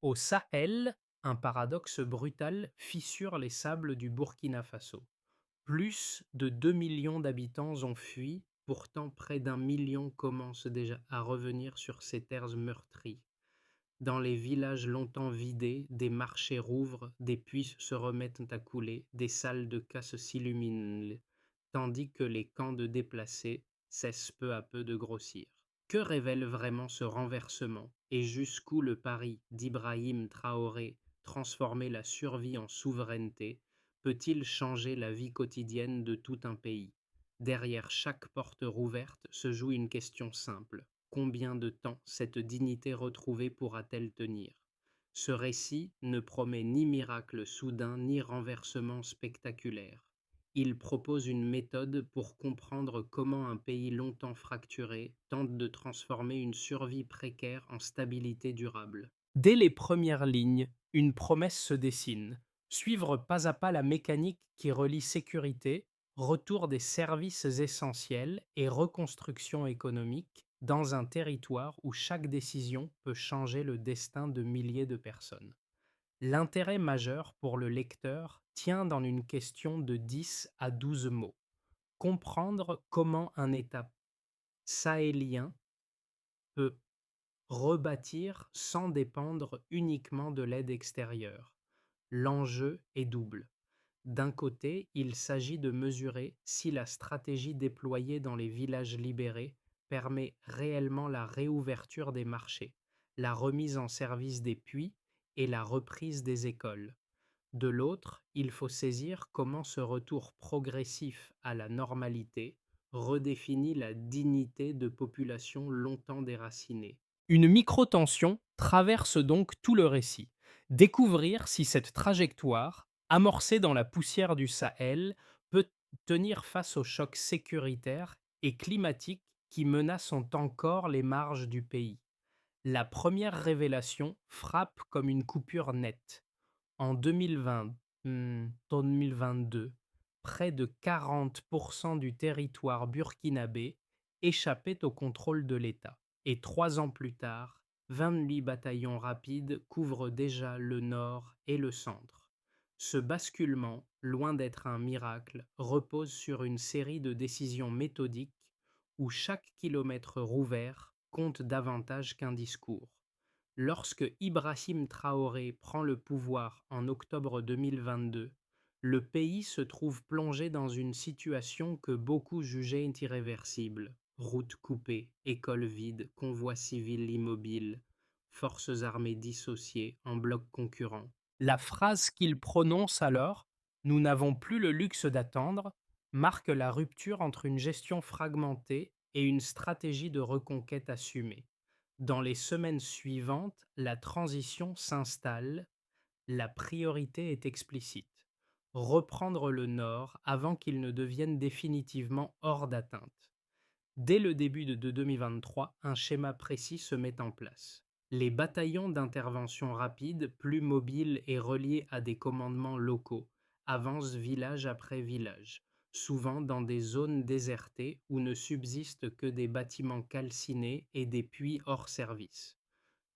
Au Sahel, un paradoxe brutal fissure les sables du Burkina Faso. Plus de 2 millions d'habitants ont fui, pourtant près d'un million commencent déjà à revenir sur ces terres meurtries. Dans les villages longtemps vidés, des marchés rouvrent, des puits se remettent à couler, des salles de casse s'illuminent, tandis que les camps de déplacés cessent peu à peu de grossir. Que révèle vraiment ce renversement et jusqu'où le pari d'Ibrahim Traoré, transformer la survie en souveraineté, peut-il changer la vie quotidienne de tout un pays? Derrière chaque porte rouverte se joue une question simple: combien de temps cette dignité retrouvée pourra-t-elle tenir? Ce récit ne promet ni miracle soudain ni renversement spectaculaire. Il propose une méthode pour comprendre comment un pays longtemps fracturé tente de transformer une survie précaire en stabilité durable. Dès les premières lignes, une promesse se dessine: suivre pas à pas la mécanique qui relie sécurité, retour des services essentiels et reconstruction économique dans un territoire où chaque décision peut changer le destin de milliers de personnes. L'intérêt majeur pour le lecteur tient dans une question de 10 à 12 mots: comprendre comment un État sahélien peut rebâtir sans dépendre uniquement de l'aide extérieure. L'enjeu est double. D'un côté, il s'agit de mesurer si la stratégie déployée dans les villages libérés permet réellement la réouverture des marchés, la remise en service des puits et la reprise des écoles. De l'autre, il faut saisir comment ce retour progressif à la normalité redéfinit la dignité de populations longtemps déracinées. Une microtension traverse donc tout le récit. Découvrir si cette trajectoire, amorcée dans la poussière du Sahel, peut tenir face aux chocs sécuritaires et climatiques qui menacent encore les marges du pays. La première révélation frappe comme une coupure nette. En 2020, 2022, près de 40% du territoire burkinabé échappait au contrôle de l'État. Et 3 ans plus tard, 28 bataillons rapides couvrent déjà le nord et le centre. Ce basculement, loin d'être un miracle, repose sur une série de décisions méthodiques où chaque kilomètre rouvert compte davantage qu'un discours. Lorsque Ibrahim Traoré prend le pouvoir en octobre 2022, le pays se trouve plongé dans une situation que beaucoup jugeaient irréversible: routes coupées, écoles vides, convois civils immobiles, forces armées dissociées en blocs concurrents. La phrase qu'il prononce alors, «Nous n'avons plus le luxe d'attendre», marque la rupture entre une gestion fragmentée et une stratégie de reconquête assumée. Dans les semaines suivantes, la transition s'installe, la priorité est explicite: reprendre le nord avant qu'il ne devienne définitivement hors d'atteinte. Dès le début de 2023, un schéma précis se met en place. Les bataillons d'intervention rapide, plus mobiles et reliés à des commandements locaux, avancent village après village, souvent dans des zones désertées où ne subsistent que des bâtiments calcinés et des puits hors service.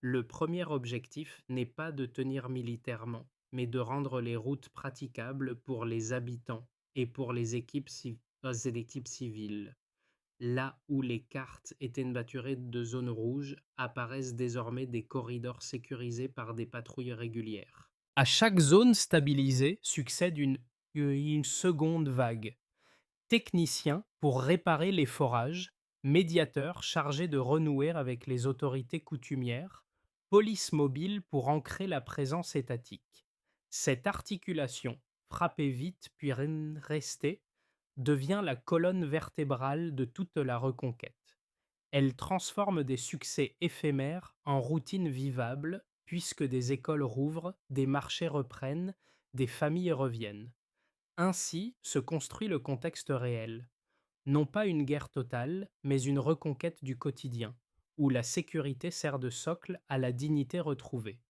Le premier objectif n'est pas de tenir militairement, mais de rendre les routes praticables pour les habitants et pour les équipes civiles. Là où les cartes étaient naturées de zones rouges, apparaissent désormais des corridors sécurisés par des patrouilles régulières. À chaque zone stabilisée succède une seconde vague. Techniciens pour réparer les forages, médiateurs chargés de renouer avec les autorités coutumières, police mobile pour ancrer la présence étatique. Cette articulation, frappée vite puis restée, devient la colonne vertébrale de toute la reconquête. Elle transforme des succès éphémères en routines vivables, puisque des écoles rouvrent, des marchés reprennent, des familles reviennent. Ainsi se construit le contexte réel. Non pas une guerre totale, mais une reconquête du quotidien, où la sécurité sert de socle à la dignité retrouvée.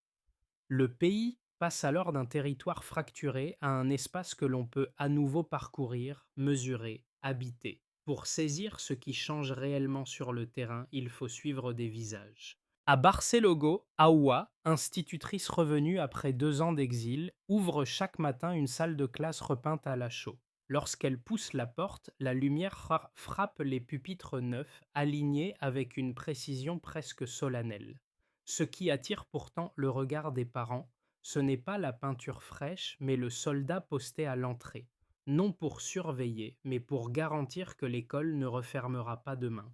Le pays passe alors d'un territoire fracturé à un espace que l'on peut à nouveau parcourir, mesurer, habiter. Pour saisir ce qui change réellement sur le terrain, il faut suivre des visages. À Barcelogo, Aoua, institutrice revenue après 2 ans d'exil, ouvre chaque matin une salle de classe repeinte à la chaux. Lorsqu'elle pousse la porte, la lumière frappe les pupitres neufs, alignés avec une précision presque solennelle. Ce qui attire pourtant le regard des parents, ce n'est pas la peinture fraîche, mais le soldat posté à l'entrée, non pour surveiller, mais pour garantir que l'école ne refermera pas demain.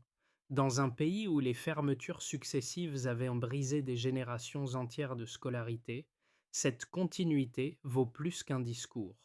Dans un pays où les fermetures successives avaient brisé des générations entières de scolarité, cette continuité vaut plus qu'un discours.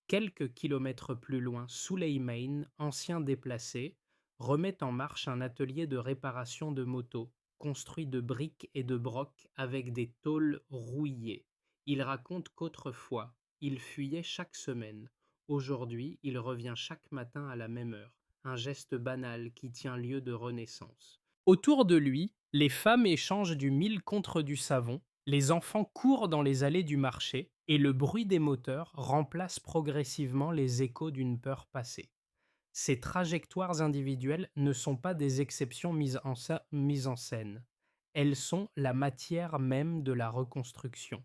Quelques kilomètres plus loin, Souleyman, ancien déplacé, remet en marche un atelier de réparation de motos, construit de briques et de brocs avec des tôles rouillées. Il raconte qu'autrefois, il fuyait chaque semaine. Aujourd'hui, il revient chaque matin à la même heure, un geste banal qui tient lieu de renaissance. Autour de lui, les femmes échangent du mil contre du savon, les enfants courent dans les allées du marché, et le bruit des moteurs remplace progressivement les échos d'une peur passée. Ces trajectoires individuelles ne sont pas des exceptions mises en scène. Elles sont la matière même de la reconstruction.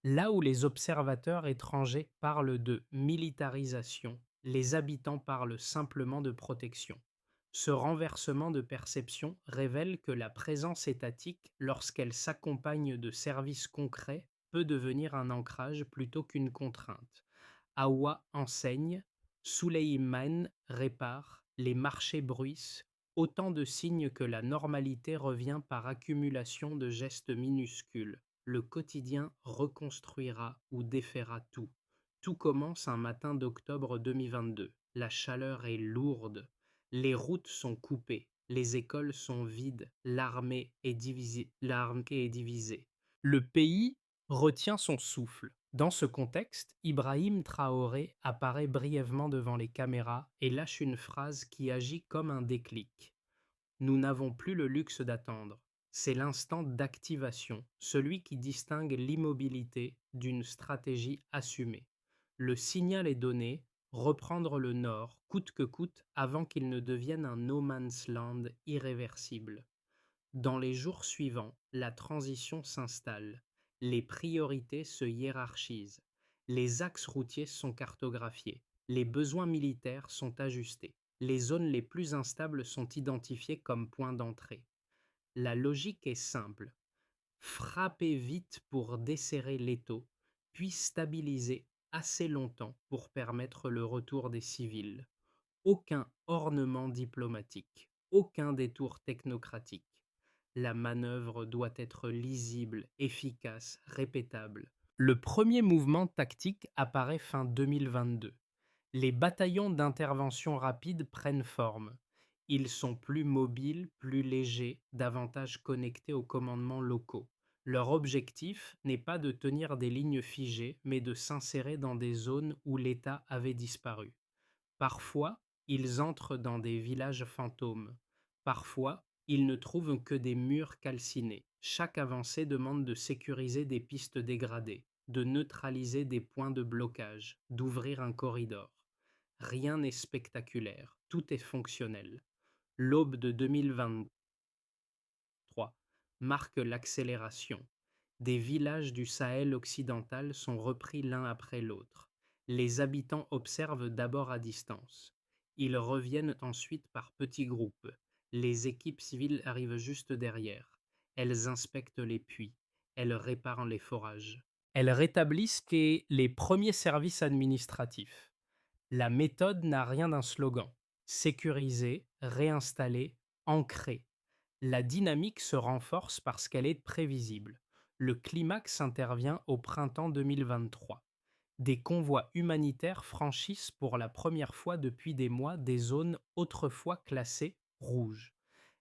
Là où les observateurs étrangers parlent de militarisation, les habitants parlent simplement de protection. Ce renversement de perception révèle que la présence étatique, lorsqu'elle s'accompagne de services concrets, peut devenir un ancrage plutôt qu'une contrainte. Awa enseigne, Souleyman répare, les marchés bruissent, autant de signes que la normalité revient par accumulation de gestes minuscules. Le quotidien reconstruira ou défera tout. Tout commence un matin d'octobre 2022. La chaleur est lourde. Les routes sont coupées. Les écoles sont vides. L'armée est divisée. Le pays retient son souffle. Dans ce contexte, Ibrahim Traoré apparaît brièvement devant les caméras et lâche une phrase qui agit comme un déclic. Nous n'avons plus le luxe d'attendre. C'est l'instant d'activation, celui qui distingue l'immobilité d'une stratégie assumée. Le signal est donné, reprendre le nord, coûte que coûte, avant qu'il ne devienne un no man's land irréversible. Dans les jours suivants, la transition s'installe, les priorités se hiérarchisent, les axes routiers sont cartographiés, les besoins militaires sont ajustés, les zones les plus instables sont identifiées comme points d'entrée. La logique est simple: frapper vite pour desserrer l'étau, puis stabiliser assez longtemps pour permettre le retour des civils. Aucun ornement diplomatique, aucun détour technocratique. La manœuvre doit être lisible, efficace, répétable. Le premier mouvement tactique apparaît fin 2022. Les bataillons d'intervention rapide prennent forme. Ils sont plus mobiles, plus légers, davantage connectés aux commandements locaux. Leur objectif n'est pas de tenir des lignes figées, mais de s'insérer dans des zones où l'État avait disparu. Parfois, ils entrent dans des villages fantômes. Parfois, ils ne trouvent que des murs calcinés. Chaque avancée demande de sécuriser des pistes dégradées, de neutraliser des points de blocage, d'ouvrir un corridor. Rien n'est spectaculaire, tout est fonctionnel. L'aube de 2023 marque l'accélération. Des villages du Sahel occidental sont repris l'un après l'autre. Les habitants observent d'abord à distance. Ils reviennent ensuite par petits groupes. Les équipes civiles arrivent juste derrière. Elles inspectent les puits. Elles réparent les forages. Elles rétablissent les premiers services administratifs. La méthode n'a rien d'un slogan. Sécuriser, réinstaller, ancrer. La dynamique se renforce parce qu'elle est prévisible. Le climax intervient au printemps 2023. Des convois humanitaires franchissent pour la première fois depuis des mois des zones autrefois classées rouges.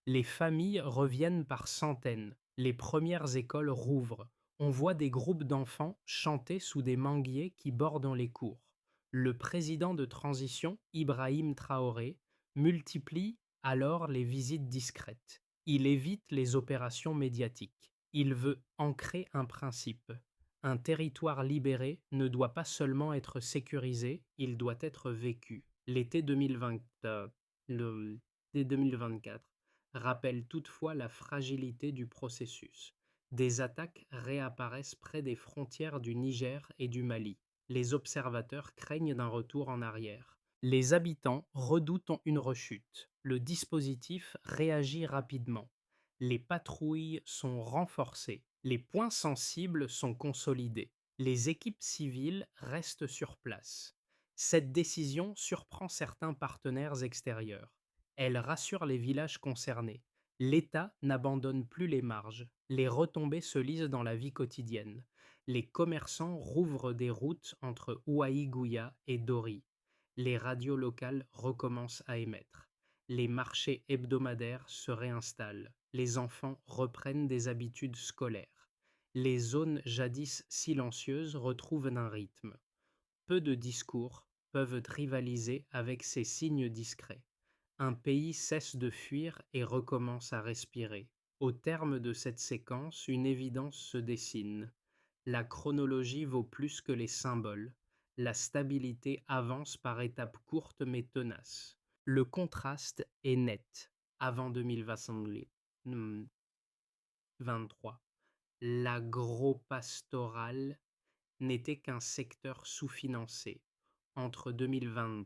Les familles reviennent par centaines. Les premières écoles rouvrent. On voit des groupes d'enfants chanter sous des manguiers qui bordent les cours. Le président de transition, Ibrahim Traoré, multiplie alors les visites discrètes. Il évite les opérations médiatiques. Il veut ancrer un principe. Un territoire libéré ne doit pas seulement être sécurisé, il doit être vécu. L'été 2020, l'été 2024 rappellent toutefois la fragilité du processus. Des attaques réapparaissent près des frontières du Niger et du Mali. Les observateurs craignent d'un retour en arrière. Les habitants redoutent une rechute. Le dispositif réagit rapidement. Les patrouilles sont renforcées. Les points sensibles sont consolidés. Les équipes civiles restent sur place. Cette décision surprend certains partenaires extérieurs. Elle rassure les villages concernés. L'État n'abandonne plus les marges. Les retombées se lisent dans la vie quotidienne. Les commerçants rouvrent des routes entre Ouaïgouya et Dori. Les radios locales recommencent à émettre. Les marchés hebdomadaires se réinstallent. Les enfants reprennent des habitudes scolaires. Les zones jadis silencieuses retrouvent un rythme. Peu de discours peuvent rivaliser avec ces signes discrets. Un pays cesse de fuir et recommence à respirer. Au terme de cette séquence, une évidence se dessine. La chronologie vaut plus que les symboles. La stabilité avance par étapes courtes mais tenaces. Le contraste est net. Avant 2023, l'agro-pastoral n'était qu'un secteur sous-financé. Entre 2020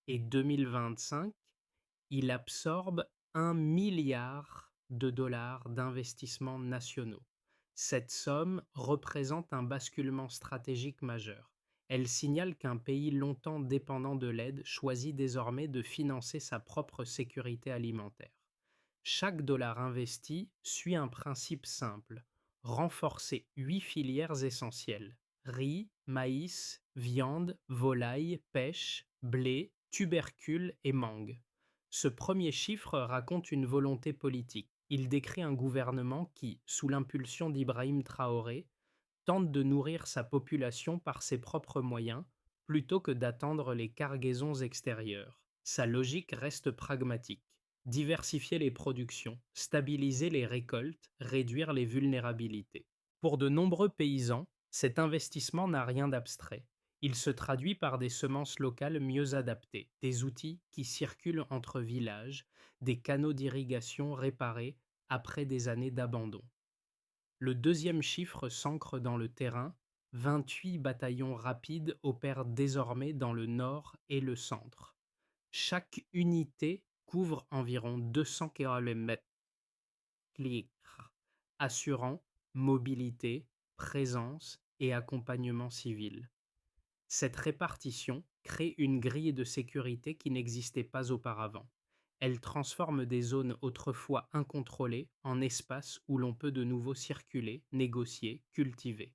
et 2025, il absorbe 1 milliard de dollars d'investissements nationaux. Cette somme représente un basculement stratégique majeur. Elle signale qu'un pays longtemps dépendant de l'aide choisit désormais de financer sa propre sécurité alimentaire. Chaque dollar investi suit un principe simple: renforcer 8 filières essentielles: riz, maïs, viande, volaille, pêche, blé, tubercules et mangue. Ce premier chiffre raconte une volonté politique. Il décrit un gouvernement qui, sous l'impulsion d'Ibrahim Traoré, tente de nourrir sa population par ses propres moyens plutôt que d'attendre les cargaisons extérieures. Sa logique reste pragmatique: diversifier les productions, stabiliser les récoltes, réduire les vulnérabilités. Pour de nombreux paysans, cet investissement n'a rien d'abstrait. Il se traduit par des semences locales mieux adaptées, des outils qui circulent entre villages, des canaux d'irrigation réparés après des années d'abandon. Le deuxième chiffre s'ancre dans le terrain: 28 bataillons rapides opèrent désormais dans le nord et le centre. Chaque unité couvre environ 200 km, assurant mobilité, présence et accompagnement civil. Cette répartition crée une grille de sécurité qui n'existait pas auparavant. Elle transforme des zones autrefois incontrôlées en espaces où l'on peut de nouveau circuler, négocier, cultiver.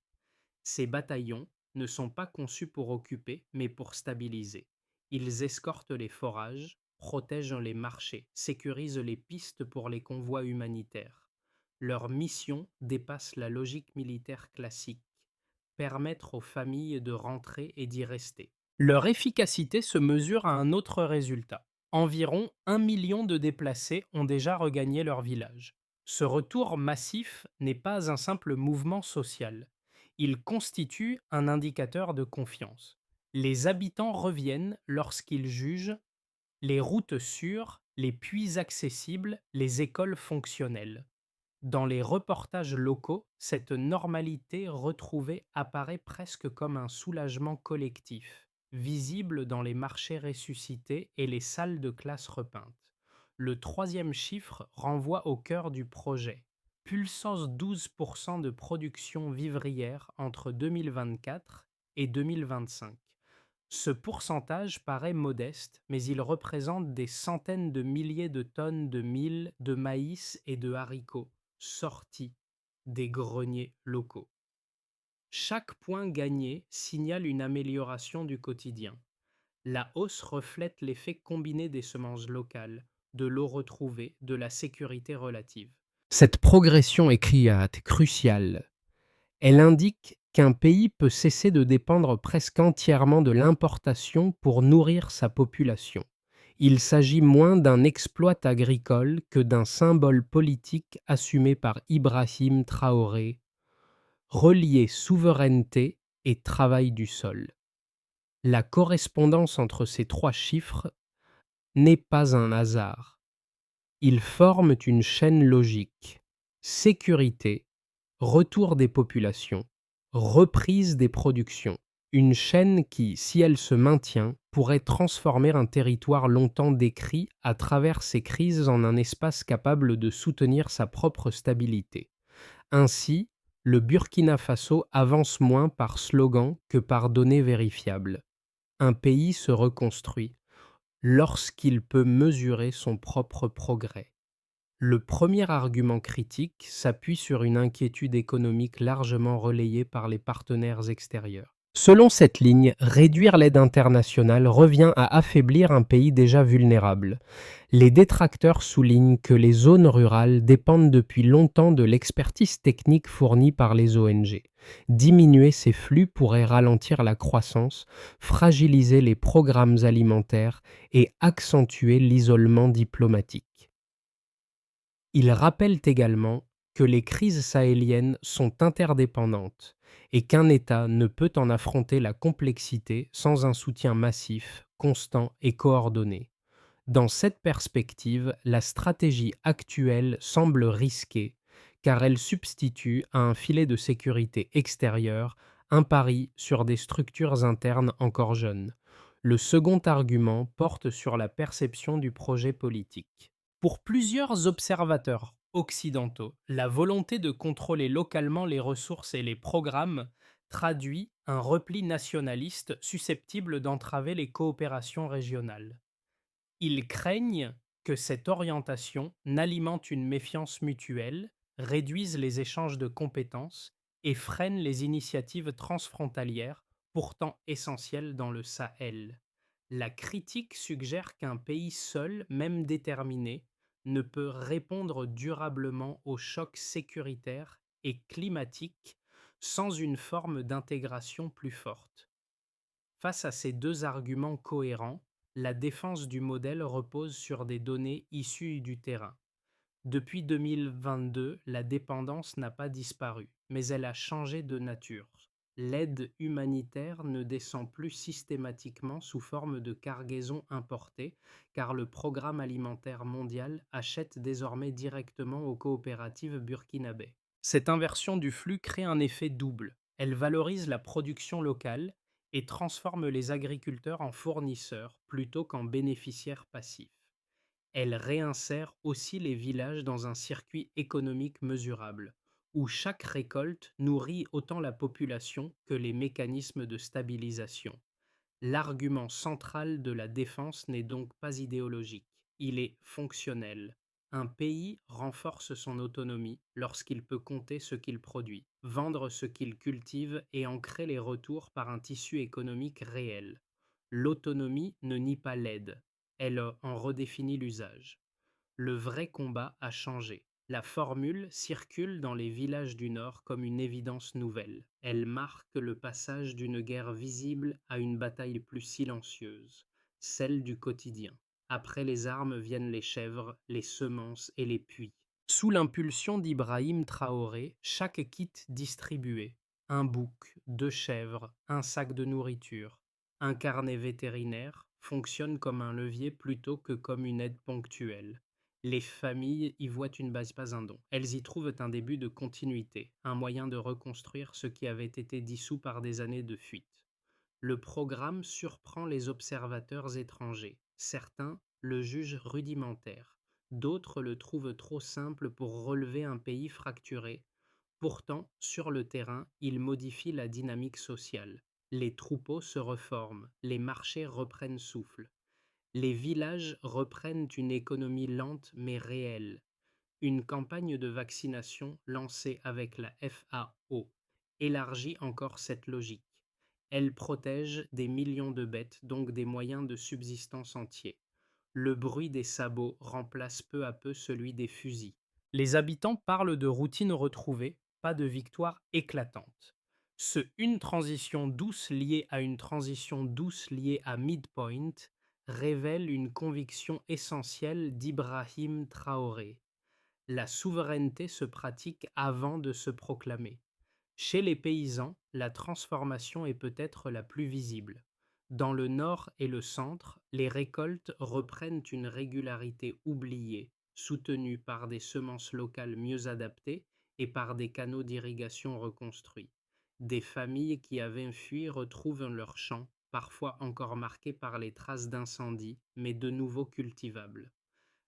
Ces bataillons ne sont pas conçus pour occuper, mais pour stabiliser. Ils escortent les forages, protègent les marchés, sécurisent les pistes pour les convois humanitaires. Leur mission dépasse la logique militaire classique: permettre aux familles de rentrer et d'y rester. Leur efficacité se mesure à un autre résultat: environ 1 million de déplacés ont déjà regagné leur village. Ce retour massif n'est pas un simple mouvement social. Il constitue un indicateur de confiance. Les habitants reviennent lorsqu'ils jugent les routes sûres, les puits accessibles, les écoles fonctionnelles. Dans les reportages locaux, cette normalité retrouvée apparaît presque comme un soulagement collectif, visible dans les marchés ressuscités et les salles de classe repeintes. Le troisième chiffre renvoie au cœur du projet: puissance 12% de production vivrière entre 2024 et 2025. Ce pourcentage paraît modeste, mais il représente des centaines de milliers de tonnes de mil, de maïs et de haricots sortis des greniers locaux. Chaque point gagné signale une amélioration du quotidien. La hausse reflète l'effet combiné des semences locales, de l'eau retrouvée, de la sécurité relative. Cette progression est cruciale. Elle indique qu'un pays peut cesser de dépendre presque entièrement de l'importation pour nourrir sa population. Il s'agit moins d'un exploit agricole que d'un symbole politique assumé par Ibrahim Traoré: relier souveraineté et travail du sol. La correspondance entre ces trois chiffres n'est pas un hasard. Ils forment une chaîne logique. Sécurité, retour des populations, reprise des productions. Une chaîne qui, si elle se maintient, pourrait transformer un territoire longtemps décrit à travers ces crises en un espace capable de soutenir sa propre stabilité. Ainsi, le Burkina Faso avance moins par slogan que par données vérifiables. Un pays se reconstruit lorsqu'il peut mesurer son propre progrès. Le premier argument critique s'appuie sur une inquiétude économique largement relayée par les partenaires extérieurs. Selon cette ligne, réduire l'aide internationale revient à affaiblir un pays déjà vulnérable. Les détracteurs soulignent que les zones rurales dépendent depuis longtemps de l'expertise technique fournie par les ONG. Diminuer ces flux pourrait ralentir la croissance, fragiliser les programmes alimentaires et accentuer l'isolement diplomatique. Ils rappellent également que les crises sahéliennes sont interdépendantes et qu'un État ne peut en affronter la complexité sans un soutien massif, constant et coordonné. Dans cette perspective, la stratégie actuelle semble risquée car elle substitue à un filet de sécurité extérieur un pari sur des structures internes encore jeunes. Le second argument porte sur la perception du projet politique. Pour plusieurs observateurs occidentaux, la volonté de contrôler localement les ressources et les programmes traduit un repli nationaliste susceptible d'entraver les coopérations régionales. Ils craignent que cette orientation n'alimente une méfiance mutuelle, réduise les échanges de compétences et freine les initiatives transfrontalières, pourtant essentielles dans le Sahel. La critique suggère qu'un pays seul, même déterminé, ne peut répondre durablement aux chocs sécuritaires et climatiques sans une forme d'intégration plus forte. Face à ces deux arguments cohérents, la défense du modèle repose sur des données issues du terrain. Depuis 2022, la dépendance n'a pas disparu, mais elle a changé de nature. L'aide humanitaire ne descend plus systématiquement sous forme de cargaisons importées, car le Programme alimentaire mondial achète désormais directement aux coopératives burkinabées. Cette inversion du flux crée un effet double. Elle valorise la production locale et transforme les agriculteurs en fournisseurs plutôt qu'en bénéficiaires passifs. Elle réinsère aussi les villages dans un circuit économique mesurable, où chaque récolte nourrit autant la population que les mécanismes de stabilisation. L'argument central de la défense n'est donc pas idéologique, il est fonctionnel. Un pays renforce son autonomie lorsqu'il peut compter ce qu'il produit, vendre ce qu'il cultive et ancrer les retours par un tissu économique réel. L'autonomie ne nie pas l'aide, elle en redéfinit l'usage. Le vrai combat a changé. La formule circule dans les villages du Nord comme une évidence nouvelle. Elle marque le passage d'une guerre visible à une bataille plus silencieuse, celle du quotidien. Après les armes viennent les chèvres, les semences et les puits. Sous l'impulsion d'Ibrahim Traoré, chaque kit distribué, un bouc, deux chèvres, un sac de nourriture, un carnet vétérinaire, fonctionne comme un levier plutôt que comme une aide ponctuelle. Les familles y voient une base, pas un don. Elles y trouvent un début de continuité, un moyen de reconstruire ce qui avait été dissous par des années de fuite. Le programme surprend les observateurs étrangers. Certains le jugent rudimentaire, d'autres le trouvent trop simple pour relever un pays fracturé. Pourtant, sur le terrain, il modifie la dynamique sociale. Les troupeaux se reforment, les marchés reprennent souffle. Les villages reprennent une économie lente mais réelle. Une campagne de vaccination lancée avec la FAO élargit encore cette logique. Elle protège des millions de bêtes, donc des moyens de subsistance entiers. Le bruit des sabots remplace peu à peu celui des fusils. Les habitants parlent de routine retrouvée, pas de victoire éclatante. Une transition douce liée à une transition douce liée à Midpoint révèle une conviction essentielle d'Ibrahim Traoré. La souveraineté se pratique avant de se proclamer. Chez les paysans, la transformation est peut-être la plus visible. Dans le nord et le centre, les récoltes reprennent une régularité oubliée, soutenue par des semences locales mieux adaptées et par des canaux d'irrigation reconstruits. Des familles qui avaient fui retrouvent leurs champs, parfois encore marqués par les traces d'incendie, mais de nouveau cultivables.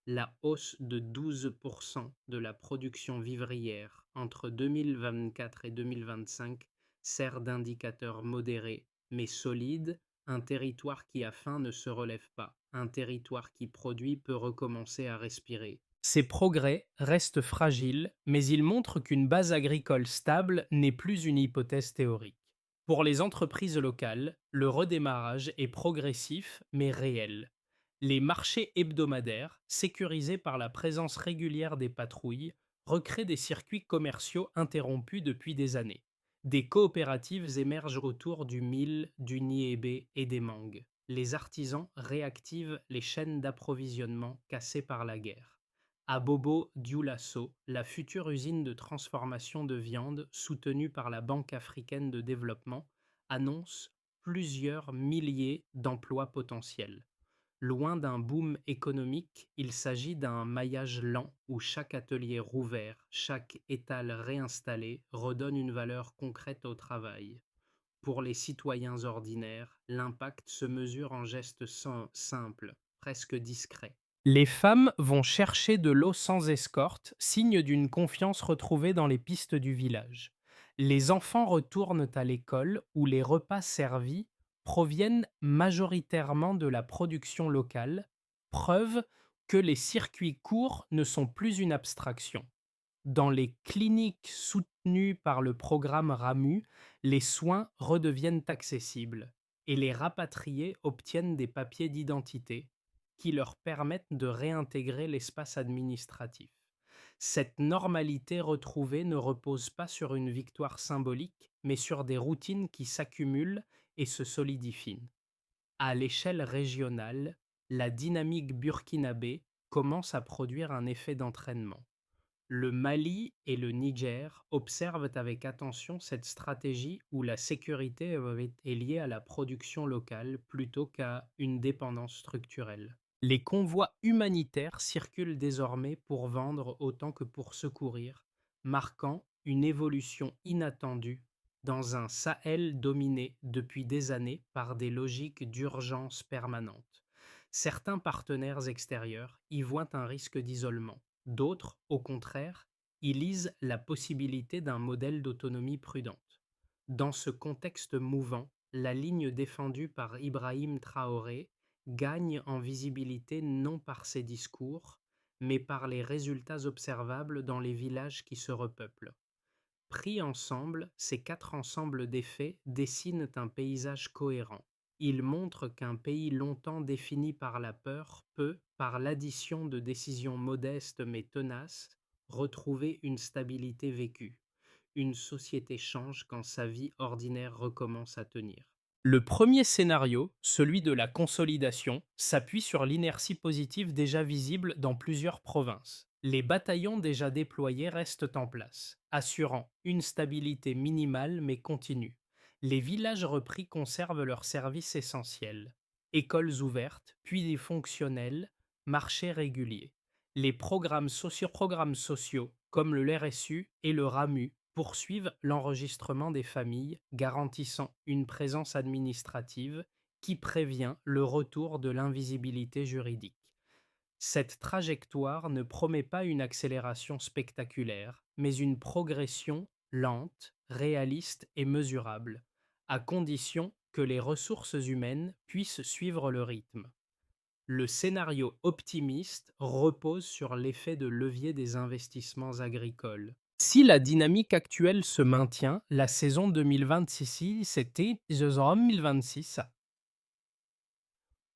La hausse de 12% de la production vivrière entre 2024 et 2025 sert d'indicateur modéré, mais solide. Un territoire qui a faim ne se relève pas. Un territoire qui produit peut recommencer à respirer. Ces progrès restent fragiles, mais ils montrent qu'une base agricole stable n'est plus une hypothèse théorique. Pour les entreprises locales, le redémarrage est progressif mais réel. Les marchés hebdomadaires, sécurisés par la présence régulière des patrouilles, recréent des circuits commerciaux interrompus depuis des années. Des coopératives émergent autour du mil, du niébé et des mangues. Les artisans réactivent les chaînes d'approvisionnement cassées par la guerre. À Bobo Dioulasso, la future usine de transformation de viande soutenue par la Banque africaine de développement annonce plusieurs milliers d'emplois potentiels. Loin d'un boom économique, il s'agit d'un maillage lent où chaque atelier rouvert, chaque étal réinstallé redonne une valeur concrète au travail. Pour les citoyens ordinaires, l'impact se mesure en gestes simples, presque discrets. Les femmes vont chercher de l'eau sans escorte, signe d'une confiance retrouvée dans les pistes du village. Les enfants retournent à l'école où les repas servis proviennent majoritairement de la production locale, preuve que les circuits courts ne sont plus une abstraction. Dans les cliniques soutenues par le programme RAMU, les soins redeviennent accessibles et les rapatriés obtiennent des papiers d'identité qui leur permettent de réintégrer l'espace administratif. Cette normalité retrouvée ne repose pas sur une victoire symbolique, mais sur des routines qui s'accumulent et se solidifient. À l'échelle régionale, la dynamique burkinabé commence à produire un effet d'entraînement. Le Mali et le Niger observent avec attention cette stratégie où la sécurité est liée à la production locale plutôt qu'à une dépendance structurelle. Les convois humanitaires circulent désormais pour vendre autant que pour secourir, marquant une évolution inattendue dans un Sahel dominé depuis des années par des logiques d'urgence permanente. Certains partenaires extérieurs y voient un risque d'isolement. D'autres, au contraire, y lisent la possibilité d'un modèle d'autonomie prudente. Dans ce contexte mouvant, la ligne défendue par Ibrahim Traoré gagne en visibilité non par ses discours, mais par les résultats observables dans les villages qui se repeuplent. Pris ensemble, ces quatre ensembles d'effets dessinent un paysage cohérent. Ils montrent qu'un pays longtemps défini par la peur peut, par l'addition de décisions modestes mais tenaces, retrouver une stabilité vécue. Une société change quand sa vie ordinaire recommence à tenir. Le premier scénario, celui de la consolidation, s'appuie sur l'inertie positive déjà visible dans plusieurs provinces. Les bataillons déjà déployés restent en place, assurant une stabilité minimale mais continue. Les villages repris conservent leurs services essentiels. Écoles ouvertes, puis fonctionnels, marchés réguliers. Les programmes sociaux, comme le RSU et le RAMU, poursuivent l'enregistrement des familles, garantissant une présence administrative qui prévient le retour de l'invisibilité juridique. Cette trajectoire ne promet pas une accélération spectaculaire, mais une progression lente, réaliste et mesurable, à condition que les ressources humaines puissent suivre le rythme. Le scénario optimiste repose sur l'effet de levier des investissements agricoles. Si la dynamique actuelle se maintient, la saison 2026 c'était 2026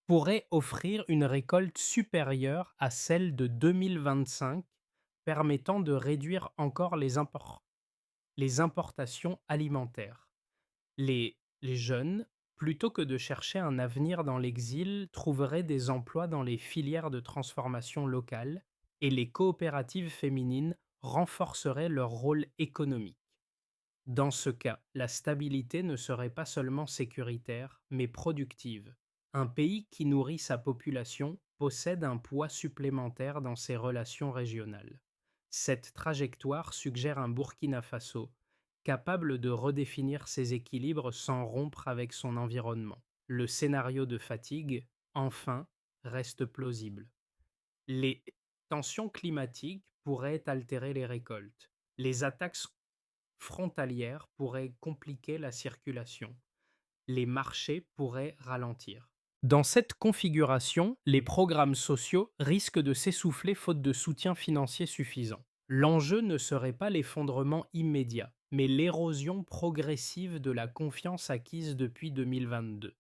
pourrait offrir une récolte supérieure à celle de 2025, permettant de réduire encore les importations alimentaires. Les jeunes, plutôt que de chercher un avenir dans l'exil, trouveraient des emplois dans les filières de transformation locale et les coopératives féminines renforceraient leur rôle économique. Dans ce cas, la stabilité ne serait pas seulement sécuritaire, mais productive. Un pays qui nourrit sa population possède un poids supplémentaire dans ses relations régionales. Cette trajectoire suggère un Burkina Faso capable de redéfinir ses équilibres sans rompre avec son environnement. Le scénario de fatigue, enfin, reste plausible. Les tensions climatiques pourraient altérer les récoltes. Les attaques frontalières pourraient compliquer la circulation. Les marchés pourraient ralentir. Dans cette configuration, les programmes sociaux risquent de s'essouffler faute de soutien financier suffisant. L'enjeu ne serait pas l'effondrement immédiat, mais l'érosion progressive de la confiance acquise depuis 2022.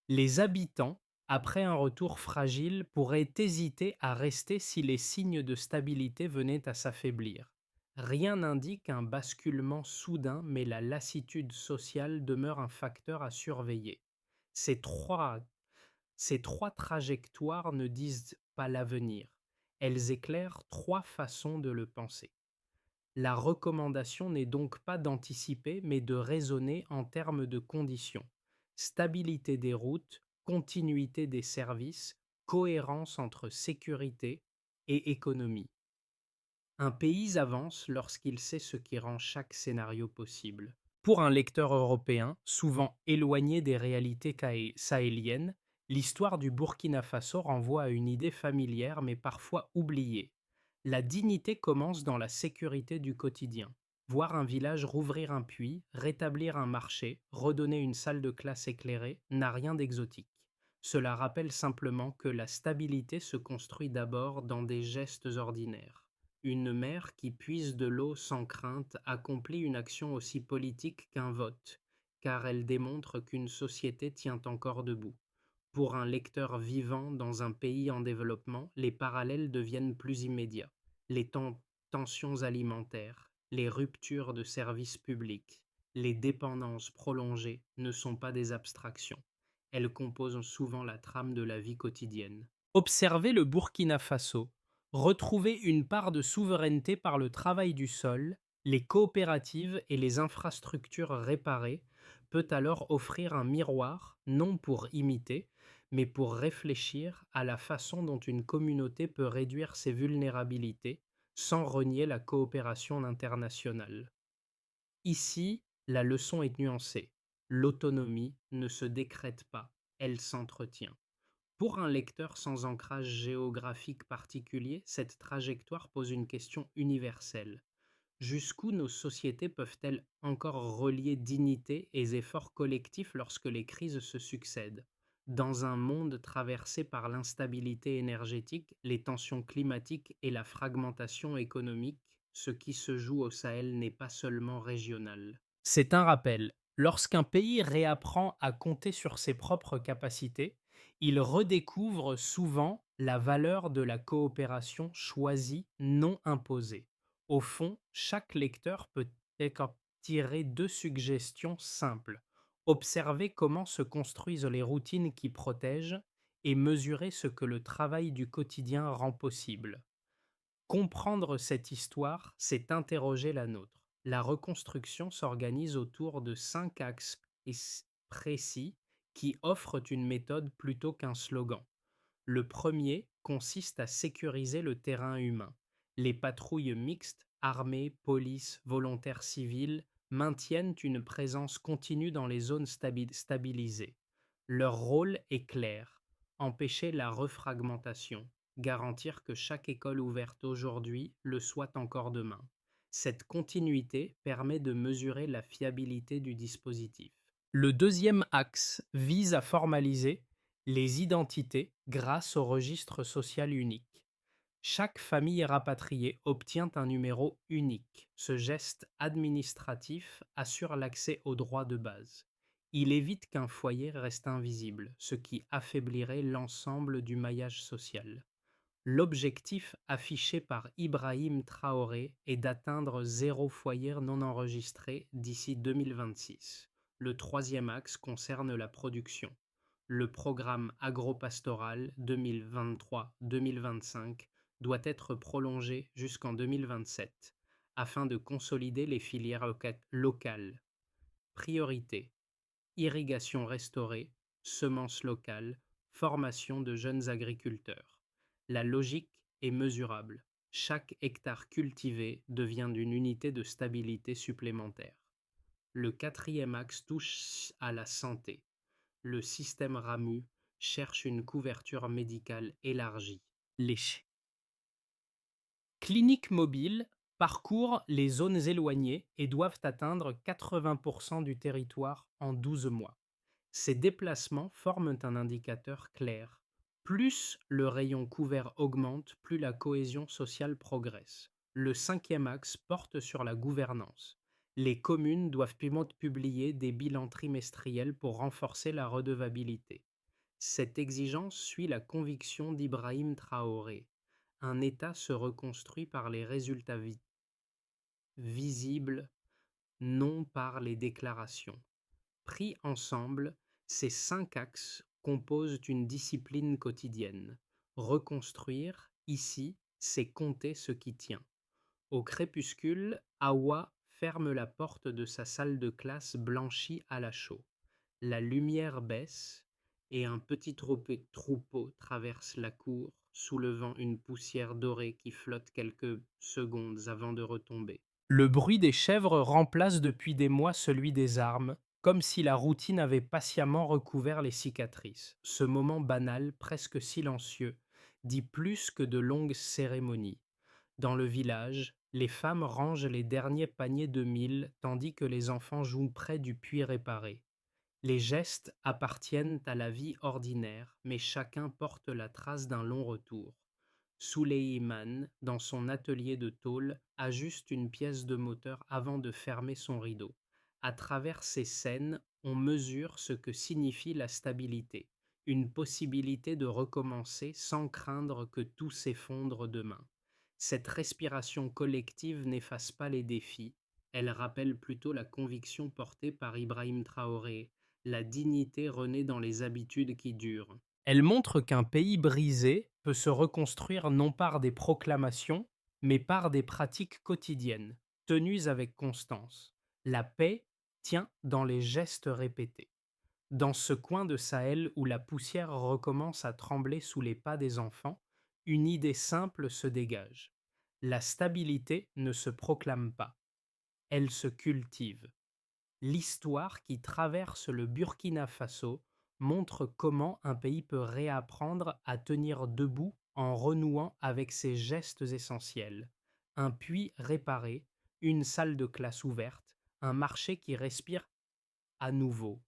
Les habitants, après un retour fragile, pourraient hésiter à rester si les signes de stabilité venaient à s'affaiblir. Rien n'indique un basculement soudain, mais la lassitude sociale demeure un facteur à surveiller. Ces trois, ces trois trajectoires ne disent pas l'avenir. Elles éclairent trois façons de le penser. La recommandation n'est donc pas d'anticiper, mais de raisonner en termes de conditions. Stabilité des routes, continuité des services, cohérence entre sécurité et économie. Un pays avance lorsqu'il sait ce qui rend chaque scénario possible. Pour un lecteur européen, souvent éloigné des réalités sahéliennes, l'histoire du Burkina Faso renvoie à une idée familière mais parfois oubliée. La dignité commence dans la sécurité du quotidien. Voir un village rouvrir un puits, rétablir un marché, redonner une salle de classe éclairée n'a rien d'exotique. Cela rappelle simplement que la stabilité se construit d'abord dans des gestes ordinaires. Une mère qui puise de l'eau sans crainte accomplit une action aussi politique qu'un vote, car elle démontre qu'une société tient encore debout. Pour un lecteur vivant dans un pays en développement, les parallèles deviennent plus immédiats. Les tensions alimentaires, les ruptures de services publics, les dépendances prolongées ne sont pas des abstractions. Elles composent souvent la trame de la vie quotidienne. Observer le Burkina Faso, retrouver une part de souveraineté par le travail du sol, les coopératives et les infrastructures réparées, peut alors offrir un miroir, non pour imiter, mais pour réfléchir à la façon dont une communauté peut réduire ses vulnérabilités sans renier la coopération internationale. Ici, la leçon est nuancée. L'autonomie ne se décrète pas, elle s'entretient. Pour un lecteur sans ancrage géographique particulier, cette trajectoire pose une question universelle. Jusqu'où nos sociétés peuvent-elles encore relier dignité et efforts collectifs lorsque les crises se succèdent? Dans un monde traversé par l'instabilité énergétique, les tensions climatiques et la fragmentation économique, ce qui se joue au Sahel n'est pas seulement régional. C'est un rappel. Lorsqu'un pays réapprend à compter sur ses propres capacités, il redécouvre souvent la valeur de la coopération choisie, non imposée. Au fond, chaque lecteur peut en tirer deux suggestions simples. Observer comment se construisent les routines qui protègent et mesurer ce que le travail du quotidien rend possible. Comprendre cette histoire, c'est interroger la nôtre. La reconstruction s'organise autour de cinq axes précis qui offrent une méthode plutôt qu'un slogan. Le premier consiste à sécuriser le terrain humain. Les patrouilles mixtes, armées, police, volontaires civils, maintiennent une présence continue dans les zones stabilisées. Leur rôle est clair, empêcher la refragmentation, garantir que chaque école ouverte aujourd'hui le soit encore demain. Cette continuité permet de mesurer la fiabilité du dispositif. Le deuxième axe vise à formaliser les identités grâce au registre social unique. Chaque famille rapatriée obtient un numéro unique. Ce geste administratif assure l'accès aux droits de base. Il évite qu'un foyer reste invisible, ce qui affaiblirait l'ensemble du maillage social. L'objectif affiché par Ibrahim Traoré est d'atteindre zéro foyer non enregistré d'ici 2026. Le troisième axe concerne la production. Le programme agropastoral 2023-2025 doit être prolongé jusqu'en 2027. afin de consolider les filières locales. Priorité: irrigation restaurée, semences locales, formation de jeunes agriculteurs. La logique est mesurable. Chaque hectare cultivé devient une unité de stabilité supplémentaire. Le quatrième axe touche à la santé. Le système RAMU cherche une couverture médicale élargie. Les cliniques mobiles parcourent les zones éloignées et doivent atteindre 80% du territoire en 12 mois. Ces déplacements forment un indicateur clair. Plus le rayon couvert augmente, plus la cohésion sociale progresse. Le cinquième axe porte sur la gouvernance. Les communes doivent publier des bilans trimestriels pour renforcer la redevabilité. Cette exigence suit la conviction d'Ibrahim Traoré. Un État se reconstruit par les résultats visibles, non par les déclarations. Pris ensemble, ces 5 axes composent une discipline quotidienne. Reconstruire, ici, c'est compter ce qui tient. Au crépuscule, Hawa ferme la porte de sa salle de classe blanchie à la chaux. La lumière baisse et un petit troupeau traverse la cour, soulevant une poussière dorée qui flotte quelques secondes avant de retomber. Le bruit des chèvres remplace depuis des mois celui des armes, comme si la routine avait patiemment recouvert les cicatrices. Ce moment banal, presque silencieux, dit plus que de longues cérémonies. Dans le village, les femmes rangent les derniers paniers de mil tandis que les enfants jouent près du puits réparé. Les gestes appartiennent à la vie ordinaire, mais chacun porte la trace d'un long retour. Souleyman, dans son atelier de tôle, ajuste une pièce de moteur avant de fermer son rideau. À travers ces scènes, on mesure ce que signifie la stabilité, une possibilité de recommencer sans craindre que tout s'effondre demain. Cette respiration collective n'efface pas les défis, elle rappelle plutôt la conviction portée par Ibrahim Traoré: la dignité renaît dans les habitudes qui durent. Elle montre qu'un pays brisé peut se reconstruire non par des proclamations, mais par des pratiques quotidiennes, tenues avec constance. La paix tient dans les gestes répétés. Dans ce coin de Sahel où la poussière recommence à trembler sous les pas des enfants, une idée simple se dégage. La stabilité ne se proclame pas, elle se cultive. L'histoire qui traverse le Burkina Faso montre comment un pays peut réapprendre à tenir debout en renouant avec ses gestes essentiels. Un puits réparé, une salle de classe ouverte, un marché qui respire à nouveau.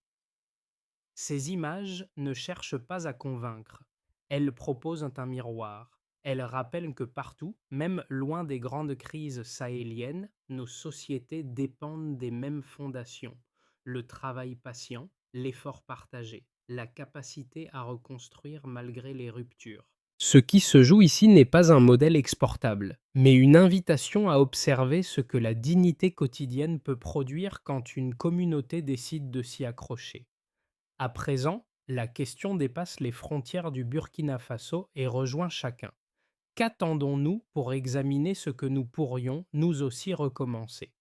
Ces images ne cherchent pas à convaincre, elles proposent un miroir. Elles rappellent que partout, même loin des grandes crises sahéliennes, nos sociétés dépendent des mêmes fondations: le travail patient, l'effort partagé, la capacité à reconstruire malgré les ruptures. Ce qui se joue ici n'est pas un modèle exportable, mais une invitation à observer ce que la dignité quotidienne peut produire quand une communauté décide de s'y accrocher. À présent, la question dépasse les frontières du Burkina Faso et rejoint chacun. Qu'attendons-nous pour examiner ce que nous pourrions, nous aussi, recommencer?